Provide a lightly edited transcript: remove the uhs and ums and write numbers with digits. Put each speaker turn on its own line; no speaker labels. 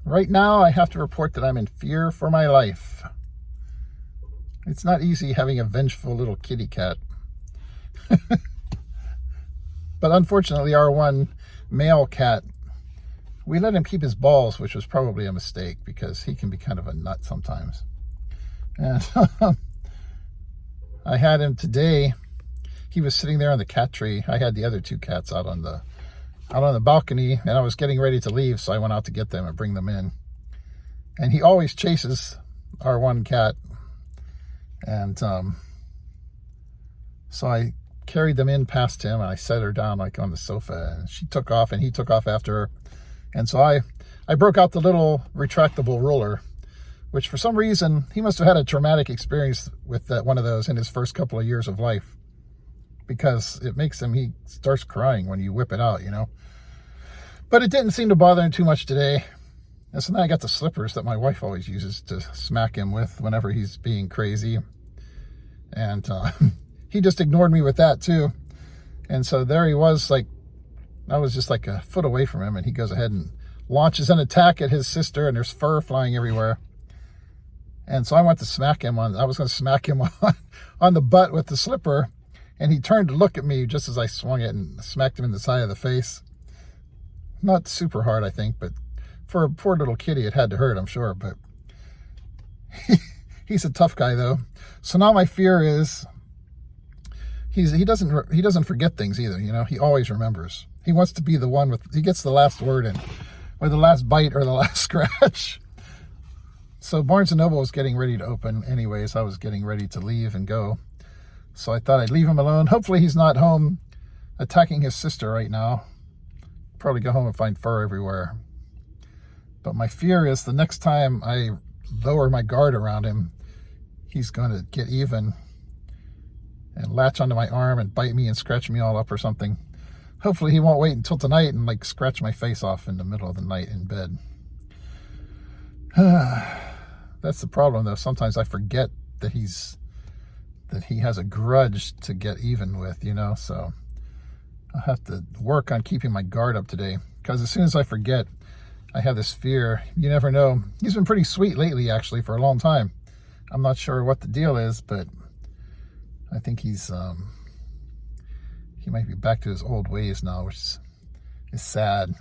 Right now, I have to report that I'm in fear for my life. It's not easy having a vengeful little kitty cat. But unfortunately, our one male cat, we let him keep his balls, which was probably a mistake because he can be kind of a nut sometimes. And I had him today. He was sitting there on the cat tree. I had the other two cats out on the balcony, and I was getting ready to leave, so I went out to get them and bring them in. And he always chases our one cat. And so I carried them in past him, and I set her down like on the sofa, and she took off, and he took off after her. And so I broke out the little retractable roller, which for some reason, he must have had a traumatic experience with one of those in his first couple of years of life, because it makes him, he starts crying when you whip it out, you know. But it didn't seem to bother him too much today. And so now I got the slippers that my wife always uses to smack him with whenever he's being crazy. And he just ignored me with that too. And so there he was, like, I was just like a foot away from him, and he goes ahead and launches an attack at his sister, and there's fur flying everywhere. And so I went to smack him I was going to smack him on the butt with the slipper. And he turned to look at me just as I swung it and smacked him in the side of the face. Not super hard, I think, but for a poor little kitty, it had to hurt, I'm sure. But he's a tough guy, though. So now my fear is he doesn't forget things either. You know, he always remembers. He wants to be the one he gets the last word in, or the last bite, or the last scratch. So Barnes & Noble was getting ready to open anyways. I was getting ready to leave and go. So I thought I'd leave him alone. Hopefully he's not home attacking his sister right now. Probably go home and find fur everywhere. But my fear is the next time I lower my guard around him, he's going to get even and latch onto my arm and bite me and scratch me all up or something. Hopefully he won't wait until tonight and like scratch my face off in the middle of the night in bed. That's the problem, though. Sometimes I forget that he has a grudge to get even with, you know. So I'll have to work on keeping my guard up today, because as soon as I forget, I have this fear. You never know. He's been pretty sweet lately, actually, for a long time. I'm not sure what the deal is, but I think he might be back to his old ways now, which is sad.